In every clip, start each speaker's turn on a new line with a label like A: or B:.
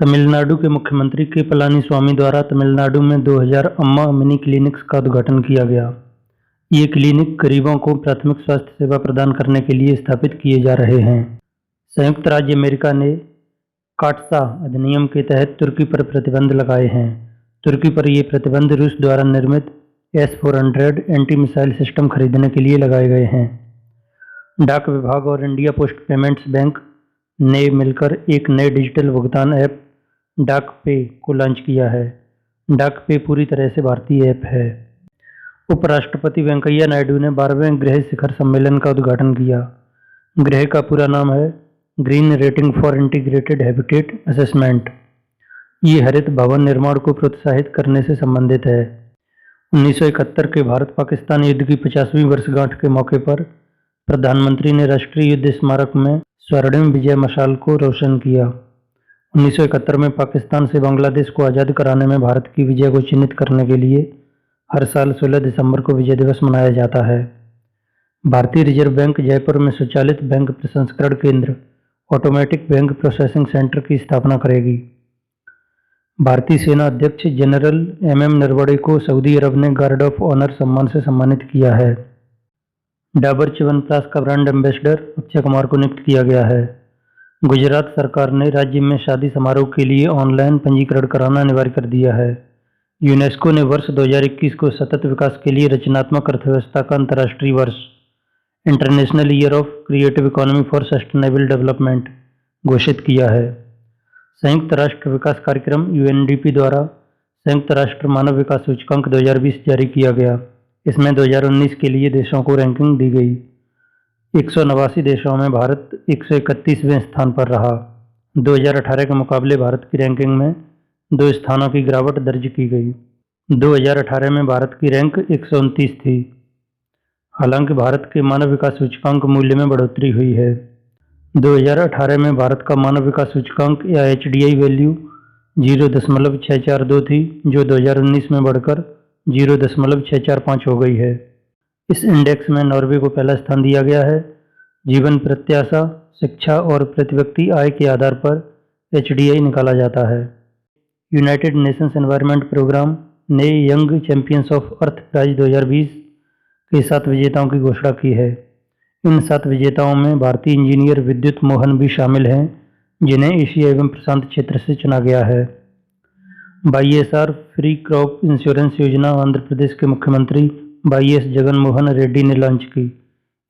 A: तमिलनाडु के मुख्यमंत्री के पलानीस्वामी द्वारा तमिलनाडु में 2000 अम्मा मिनी क्लिनिक्स का उद्घाटन किया गया। ये क्लिनिक गरीबों को प्राथमिक स्वास्थ्य सेवा प्रदान करने के लिए स्थापित किए जा रहे हैं। संयुक्त राज्य अमेरिका ने काटसा अधिनियम के तहत तुर्की पर प्रतिबंध लगाए हैं। तुर्की पर ये प्रतिबंध रूस द्वारा निर्मित S-400 एंटी मिसाइल सिस्टम खरीदने के लिए लगाए गए हैं। डाक विभाग और इंडिया पोस्ट पेमेंट्स बैंक ने मिलकर एक नए डिजिटल भुगतान ऐप डाक पे को लॉन्च किया है। डाक पे पूरी तरह से भारतीय ऐप है। उपराष्ट्रपति वेंकैया नायडू ने 12वें गृह शिखर सम्मेलन का उद्घाटन किया। गृह का पूरा नाम है green rating for integrated habitat assessment. ये हरित भवन निर्माण को प्रोत्साहित करने से संबंधित है। 1971 के भारत पाकिस्तान युद्ध की 50वीं वर्षगांठ के मौके पर प्रधानमंत्री ने राष्ट्रीय युद्ध स्मारक में स्वर्णिम विजय मशाल को रोशन किया। 1971 में पाकिस्तान से बांग्लादेश को आज़ाद कराने में भारत की विजय को चिन्हित करने के लिए हर साल 16 दिसंबर को विजय दिवस मनाया जाता है। भारतीय रिजर्व बैंक जयपुर में स्वचालित बैंक प्रसंस्करण केंद्र ऑटोमेटिक बैंक प्रोसेसिंग सेंटर की स्थापना करेगी। भारतीय सेना अध्यक्ष जनरल MM नरवणे को सऊदी अरब ने गार्ड ऑफ ऑनर सम्मान से सम्मानित किया है। डाबर च्यवनप्राश का ब्रांड एम्बेसडर अक्षय कुमार को नियुक्त किया गया है। गुजरात सरकार ने राज्य में शादी समारोह के लिए ऑनलाइन पंजीकरण कराना अनिवार्य कर दिया है। यूनेस्को ने वर्ष 2021 को सतत विकास के लिए रचनात्मक अर्थव्यवस्था का अंतर्राष्ट्रीय वर्ष international year of creative economy for sustainable development घोषित किया है। संयुक्त राष्ट्र विकास कार्यक्रम UNDP द्वारा संयुक्त राष्ट्र मानव विकास सूचकांक 2020 जारी किया गया। इसमें 2019 के लिए देशों को रैंकिंग दी गई। 189 देशों में भारत 131वें स्थान पर रहा। 2018 के मुकाबले भारत की रैंकिंग में 2 स्थानों की गिरावट दर्ज की गई। 2018 में भारत की रैंक 129 थी। हालांकि भारत के मानव विकास सूचकांक मूल्य में बढ़ोतरी हुई है। 2018 में भारत का मानव विकास सूचकांक या HDI वैल्यू 0.642 थी, जो 2019 में बढ़कर 0.645 हो गई है। इस इंडेक्स में नॉर्वे को पहला स्थान दिया गया है। जीवन प्रत्याशा, शिक्षा और प्रति व्यक्ति आय के आधार पर HDI निकाला जाता है। यूनाइटेड नेशंस एनवायरनमेंट प्रोग्राम ने Young Champions of Earth Prize 2020 के 7 विजेताओं की घोषणा की है। इन 7 विजेताओं में भारतीय इंजीनियर विद्युत मोहन भी शामिल हैं, जिन्हें एशिया एवं प्रशांत क्षेत्र से चुना गया है। YSR फ्री क्रॉप इंश्योरेंस योजना आंध्र प्रदेश के मुख्यमंत्री YS जगन मोहन रेड्डी ने लॉन्च की।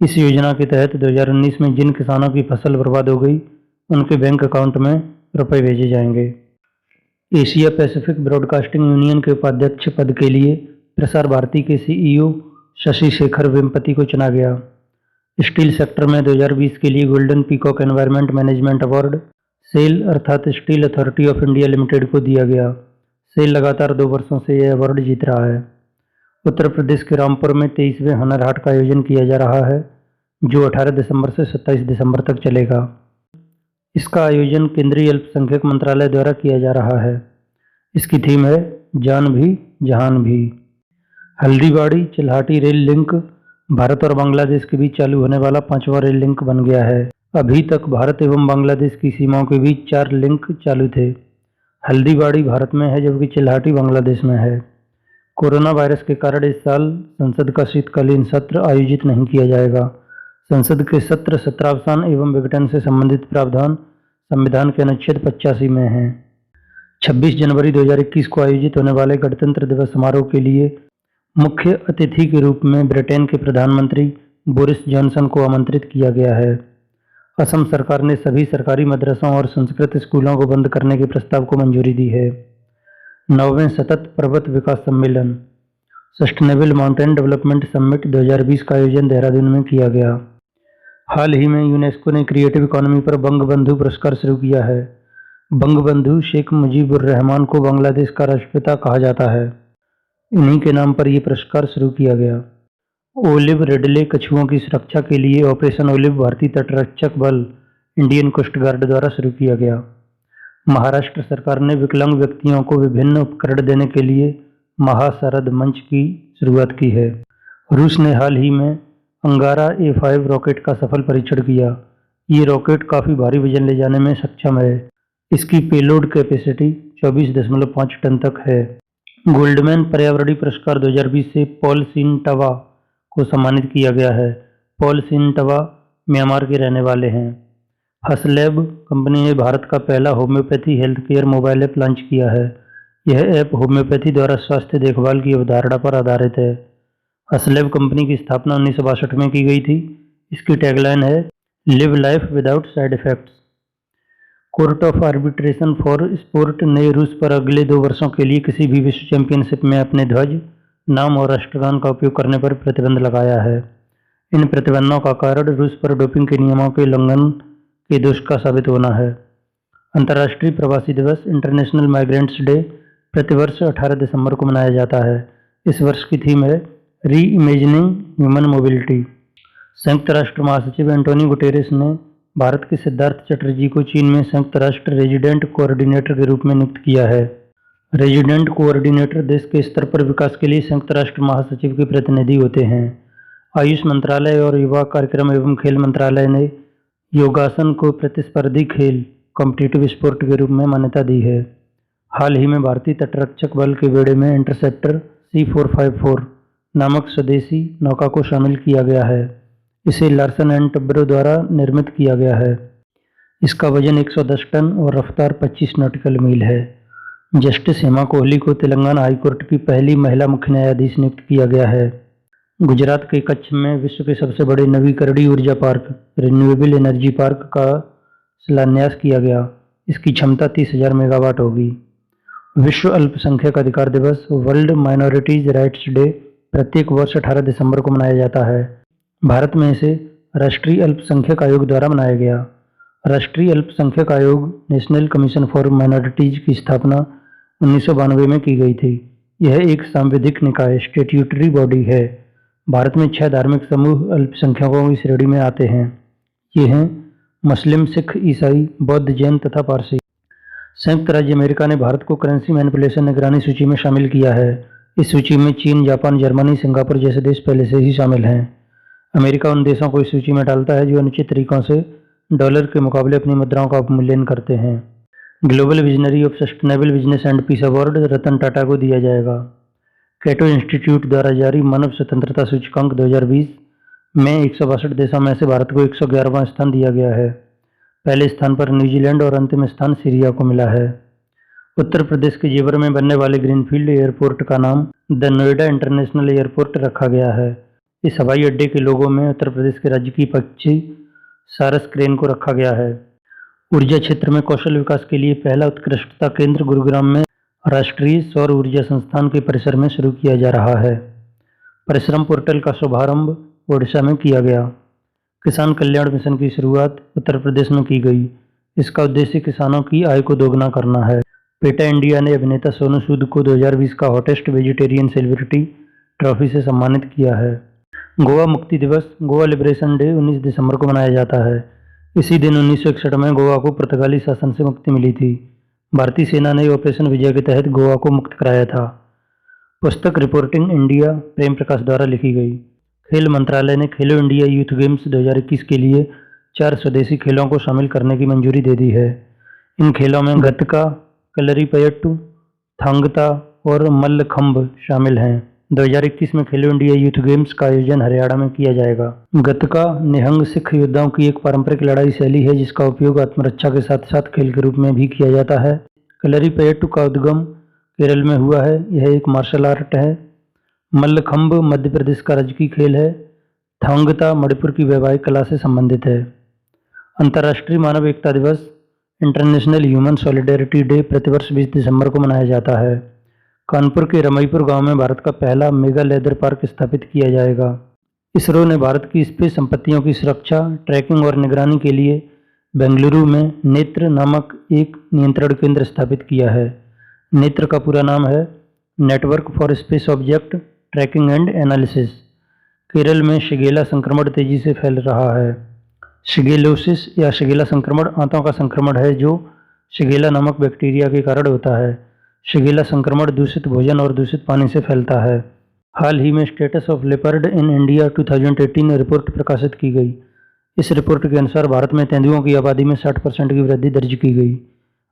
A: इस योजना के तहत 2019 में जिन किसानों की फसल बर्बाद हो गई, उनके बैंक अकाउंट में रुपए भेजे जाएंगे। एशिया पैसिफिक ब्रॉडकास्टिंग यूनियन के उपाध्यक्ष पद के लिए प्रसार भारती के CEO शशि शेखर वेम्पति को चुना गया। स्टील सेक्टर में 2020 के लिए golden peacock environment management award SAIL अर्थात Steel Authority of India Limited को दिया गया। सेल लगातार 2 वर्षों से यह अवार्ड जीत रहा है। उत्तर प्रदेश के रामपुर में 23वें हुनर हाट का आयोजन किया जा रहा है, जो 18 दिसंबर से 27 दिसंबर तक चलेगा। इसका आयोजन केंद्रीय अल्पसंख्यक मंत्रालय द्वारा किया जा रहा है। इसकी थीम है जान भी जहान भी। हल्दीबाड़ी चिल्हाटी रेल लिंक भारत और बांग्लादेश के बीच चालू होने वाला 5वां रेल लिंक बन गया है। अभी तक भारत एवं बांग्लादेश की सीमाओं के बीच 4 लिंक चालू थे। हल्दीबाड़ी भारत में है, जबकि चिल्हाटी बांग्लादेश में है। कोरोना वायरस के कारण इस साल संसद का शीतकालीन सत्र आयोजित नहीं किया जाएगा। संसद के सत्र सत्रावसान एवं विघटन से संबंधित प्रावधान संविधान के अनुच्छेद 85 में हैं। 26 जनवरी 2021 को आयोजित होने वाले गणतंत्र दिवस समारोह के लिए मुख्य अतिथि के रूप में ब्रिटेन के प्रधानमंत्री बोरिस जॉनसन को आमंत्रित किया गया है। असम सरकार ने सभी सरकारी मदरसों और संस्कृत स्कूलों को बंद करने के प्रस्ताव को मंजूरी दी है। 9वें सतत पर्वत विकास सम्मेलन सस्टेनेबल माउंटेन डेवलपमेंट समिट 2020 का आयोजन देहरादून में किया गया। हाल ही में यूनेस्को ने क्रिएटिव इकोनॉमी पर बंगबंधु पुरस्कार शुरू किया है। बंगबंधु शेख मुजीबुर रहमान को बांग्लादेश का राष्ट्रपिता कहा जाता है। इन्हीं के नाम पर यह पुरस्कार शुरू किया गया। ओलिव रिडले कछुओं की सुरक्षा के लिए ऑपरेशन ओलिव भारतीय तटरक्षक बल इंडियन कोस्ट गार्ड द्वारा शुरू किया गया। महाराष्ट्र सरकार ने विकलांग व्यक्तियों को विभिन्न उपकरण देने के लिए महाशरद मंच की शुरुआत की है। रूस ने हाल ही में अंगारा A5 रॉकेट का सफल परीक्षण किया। ये रॉकेट काफ़ी भारी वजन ले जाने में सक्षम है। इसकी पेलोड कैपेसिटी 24.5 टन तक है। गोल्डमैन पर्यावरणीय पुरस्कार 2020 से पॉल सिनटवा को सम्मानित किया गया है। पॉल सिनटवा म्यांमार के रहने वाले हैं। हसलैब कंपनी ने भारत का पहला homeopathy health care mobile app launch किया है। यह ऐप होम्योपैथी द्वारा स्वास्थ्य देखभाल की अवधारणा पर आधारित है। हसलैब कंपनी की स्थापना 1962 में की गई थी। इसकी टैगलाइन है live life without side effects. Court of arbitration for sport ने रूस पर अगले 2 वर्षों के लिए किसी भी विश्व चैंपियनशिप में अपने ध्वज, नाम और राष्ट्रगान का उपयोग करने पर प्रतिबंध लगाया है। इन प्रतिबंधों का कारण रूस पर डोपिंग के नियमों के उल्लंघन के दोष का साबित होना है। अंतर्राष्ट्रीय प्रवासी दिवस इंटरनेशनल माइग्रेंट्स डे प्रतिवर्ष 18 दिसंबर को मनाया जाता है। इस वर्ष की थीम है री इमेजिनिंग ह्यूमन मोबिलिटी। संयुक्त राष्ट्र महासचिव एंटोनियो गुटेरेस ने भारत के सिद्धार्थ चटर्जी को चीन में संयुक्त राष्ट्र रेजिडेंट कोऑर्डिनेटर के रूप में नियुक्त किया है। रेजिडेंट कोऑर्डिनेटर देश के स्तर पर विकास के लिए संयुक्त राष्ट्र महासचिव के प्रतिनिधि होते हैं। आयुष मंत्रालय और युवा कार्यक्रम एवं खेल मंत्रालय ने योगासन को प्रतिस्पर्धी खेल कॉम्पिटिटिव स्पोर्ट के रूप में मान्यता दी है। हाल ही में भारतीय तटरक्षक बल के बेड़े में इंटरसेप्टर C454 नामक स्वदेशी नौका को शामिल किया गया है। इसे लार्सन एंड टब्रो द्वारा निर्मित किया गया है। इसका वजन 110 टन और रफ्तार 25 नॉटिकल मील है। जस्टिस हेमा कोहली को तेलंगाना हाईकोर्ट की पहली महिला मुख्य न्यायाधीश नियुक्त किया गया है। गुजरात के कच्छ में विश्व के सबसे बड़े नवीकरणीय ऊर्जा पार्क रिन्यूएबल एनर्जी पार्क का शिलान्यास किया गया। इसकी क्षमता 30,000 मेगावाट होगी। विश्व अल्पसंख्यक अधिकार दिवस वर्ल्ड माइनॉरिटीज राइट्स डे प्रत्येक वर्ष 18 दिसंबर को मनाया जाता है। भारत में इसे राष्ट्रीय अल्पसंख्यक आयोग द्वारा मनाया गया। राष्ट्रीय अल्पसंख्यक आयोग नेशनल कमीशन फॉर माइनॉरिटीज की स्थापना 1992 में की गई थी। यह एक सांविधिक निकाय स्टैट्यूटरी बॉडी है। भारत में 6 धार्मिक समूह अल्पसंख्यकों की श्रेणी में आते हैं। ये हैं मुस्लिम, सिख, ईसाई, बौद्ध, जैन तथा पारसी। संयुक्त राज्य अमेरिका ने भारत को करेंसी मैनिपुलेशन निगरानी सूची में शामिल किया है। इस सूची में चीन, जापान, जर्मनी, सिंगापुर जैसे देश पहले से ही शामिल हैं। अमेरिका उन देशों को इस सूची में डालता है जो अनुचित तरीकों से डॉलर के मुकाबले अपनी मुद्राओं का अपमूल्यन करते हैं। Global visionary of sustainable business and peace award Ratan Tata को दिया जाएगा। कैटो इंस्टीट्यूट द्वारा जारी मानव स्वतंत्रता सूचकांक 2020 में 162 देशों में से भारत को 111वां स्थान दिया गया है। पहले स्थान पर न्यूजीलैंड और अंतिम स्थान सीरिया को मिला है। उत्तर प्रदेश के जेवर में बनने वाले ग्रीनफील्ड एयरपोर्ट का नाम द नोएडा इंटरनेशनल एयरपोर्ट रखा गया है। इस हवाई अड्डे के लोगों में उत्तर प्रदेश के राज्य की पक्षी सारस क्रेन को रखा गया है। ऊर्जा क्षेत्र में कौशल विकास के लिए पहला उत्कृष्टता केंद्र गुरुग्राम में राष्ट्रीय सौर ऊर्जा संस्थान के परिसर में शुरू किया जा रहा है। परिश्रम पोर्टल का शुभारंभ ओडिशा में किया गया। किसान कल्याण मिशन की शुरुआत उत्तर प्रदेश में की गई। इसका उद्देश्य किसानों की आय को दोगुना करना है। पेटा इंडिया ने अभिनेता सोनू सूद को 2020 का हॉटेस्ट वेजिटेरियन सेलिब्रिटी ट्रॉफी से सम्मानित किया है। गोवा मुक्ति दिवस गोवा लिबरेशन डे 19 दिसंबर को मनाया जाता है। इसी दिन 1961 में गोवा को पुर्तगाली शासन से मुक्ति मिली थी। भारतीय सेना ने ऑपरेशन विजय के तहत गोवा को मुक्त कराया था। पुस्तक रिपोर्टिंग इंडिया प्रेम प्रकाश द्वारा लिखी गई। खेल मंत्रालय ने खेलो इंडिया यूथ गेम्स 2021 के लिए 4 स्वदेशी खेलों को शामिल करने की मंजूरी दे दी है। इन खेलों में गतका, कलरीपयट्टू, थांगता और मल्लखंब शामिल हैं। 2021 में खेलो इंडिया यूथ गेम्स का आयोजन हरियाणा में किया जाएगा। गतका निहंग सिख योद्धाओं की एक पारंपरिक लड़ाई शैली है जिसका उपयोग आत्मरक्षा के साथ साथ खेल के रूप में भी किया जाता है। कलरीपयट्टू का उद्गम केरल में हुआ है। यह एक मार्शल आर्ट है। मल्लखंब मध्य प्रदेश का राजकीय खेल है। थांगता मणिपुर की वैवाहिक कला से संबंधित है। अंतर्राष्ट्रीय मानव एकता दिवस इंटरनेशनल ह्यूमन सॉलिडेरिटी डे प्रतिवर्ष 20 दिसंबर को मनाया जाता है। कानपुर के रमईपुर गांव में भारत का पहला मेगा लेदर पार्क स्थापित किया जाएगा। इसरो ने भारत की स्पेस संपत्तियों की सुरक्षा, ट्रैकिंग और निगरानी के लिए बेंगलुरु में नेत्र नामक एक नियंत्रण केंद्र स्थापित किया है। नेत्र का पूरा नाम है network for space object tracking and analysis. Kerala में शिगेला संक्रमण तेजी से फैल रहा है। शिगेलोसिस या शिगेला संक्रमण आंतों का संक्रमण है जो शिगेला नामक बैक्टीरिया के कारण होता है। शिगेला संक्रमण दूषित भोजन और दूषित पानी से फैलता है। हाल ही में status of leopard in India 2018 report प्रकाशित की गई। इस रिपोर्ट के अनुसार भारत में तेंदुओं की आबादी में 60% की वृद्धि दर्ज की गई।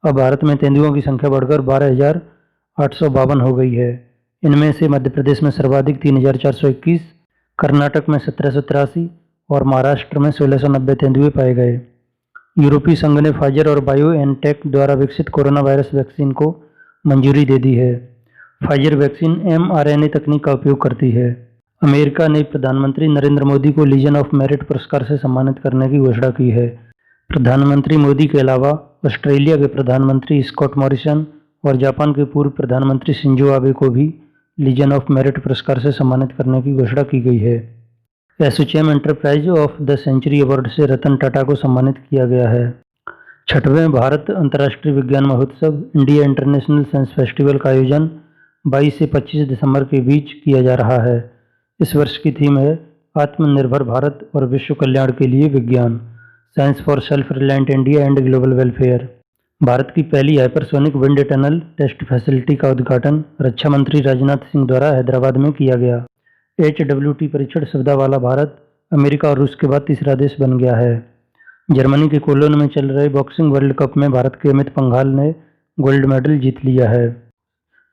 A: अब भारत में तेंदुओं की संख्या बढ़कर 12,852 हो गई है। इनमें से मध्य प्रदेश में सर्वाधिक 3,421, कर्नाटक में 1783 और महाराष्ट्र में 1690 तेंदुए पाए गए। यूरोपीय संघ ने फाइजर और बायोएनटेक द्वारा विकसित कोरोना वायरस वैक्सीन को मंजूरी दे दी है। फाइजर वैक्सीन mRNA तकनीक का उपयोग करती है। अमेरिका ने प्रधानमंत्री नरेंद्र मोदी को लीजन ऑफ मेरिट पुरस्कार से सम्मानित करने की घोषणा की है। प्रधानमंत्री मोदी के अलावा ऑस्ट्रेलिया के प्रधानमंत्री स्कॉट मॉरिसन और जापान के पूर्व प्रधानमंत्री शिंजो आबे को भी लीजन ऑफ मेरिट पुरस्कार से सम्मानित करने की घोषणा की गई है। ASSOCHAM Enterprise of the Century Award से रतन टाटा को सम्मानित किया गया है। 6वें भारत अंतर्राष्ट्रीय विज्ञान महोत्सव इंडिया इंटरनेशनल साइंस फेस्टिवल का आयोजन 22 से 25 दिसंबर के बीच किया जा रहा है। इस वर्ष की थीम है आत्मनिर्भर भारत और विश्व कल्याण के लिए विज्ञान, science for self reliant India and global welfare. Bharat की पहली hypersonic wind tunnel test facility का उद्घाटन रक्षा मंत्री राजनाथ सिंह द्वारा हैदराबाद में किया गया। HWT परीक्षण सुविधा वाला भारत अमेरिका और रूस के बाद तीसरा देश बन गया है। जर्मनी के कोलोन में चल रहे बॉक्सिंग वर्ल्ड कप में भारत के अमित पंघाल ने गोल्ड मेडल जीत लिया है।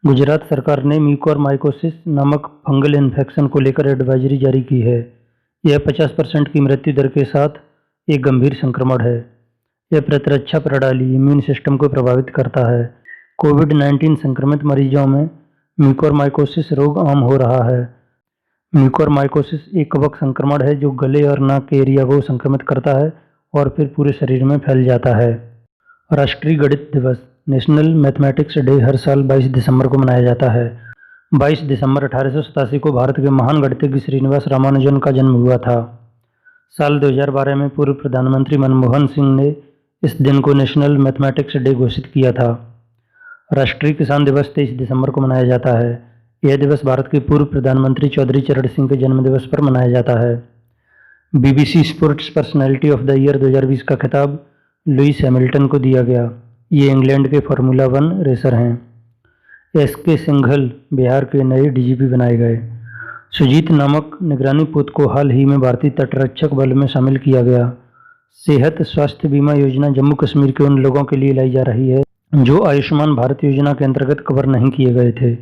A: गुजरात सरकार ने म्यूकोरमाइकोसिस नामक फंगल इन्फेक्शन को लेकर एडवाइजरी जारी की है। यह 50% की मृत्यु दर के साथ एक गंभीर संक्रमण है। यह प्रतिरक्षा प्रणाली इम्यून सिस्टम को प्रभावित करता है। कोविड-19 संक्रमित मरीजों में म्यूकोरमाइकोसिस रोग आम हो रहा है। म्यूकोरमाइकोसिस एक कवक संक्रमण है जो गले और नाक के एरिया को संक्रमित करता है और फिर पूरे शरीर में फैल जाता है। राष्ट्रीय गणित दिवस नेशनल मैथमेटिक्स डे हर साल 22 दिसंबर को मनाया जाता है। 22 दिसंबर 1887 को भारत के महान गणितज्ञ श्रीनिवास रामानुजन का जन्म हुआ था। साल 2012 में पूर्व प्रधानमंत्री मनमोहन सिंह ने इस दिन को नेशनल मैथमेटिक्स डे घोषित किया था। राष्ट्रीय किसान दिवस 23 दिसंबर को मनाया जाता है। यह दिवस भारत के पूर्व प्रधानमंत्री चौधरी चरण सिंह के जन्मदिवस पर मनाया जाता है। BBC sports personality of the year 2020 का खिताब लुइस हैमिल्टन को दिया गया। ये इंग्लैंड के फार्मूला 1 रेसर हैं। SK सिंघल बिहार के नए DGP बनाए गए। सुजीत नामक निगरानी पोत को हाल ही में भारतीय तटरक्षक बल में शामिल किया गया। सेहत स्वास्थ्य बीमा योजना जम्मू कश्मीर के उन लोगों के लिए लाई जा रही है जो आयुष्मान भारत योजना के अंतर्गत कवर नहीं किए गए थे।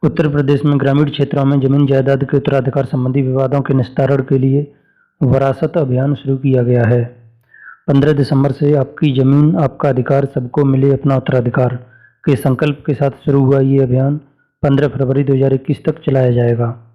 A: उत्तर प्रदेश में ग्रामीण क्षेत्रों में जमीन जायदाद के उत्तराधिकार संबंधी विवादों के निस्तारण के लिए वरासत अभियान शुरू किया गया है। 15 दिसंबर से आपकी जमीन आपका अधिकार सबको मिले अपना उत्तराधिकार के संकल्प के साथ शुरू हुआ ये अभियान 15 फरवरी 2021 तक चलाया जाएगा।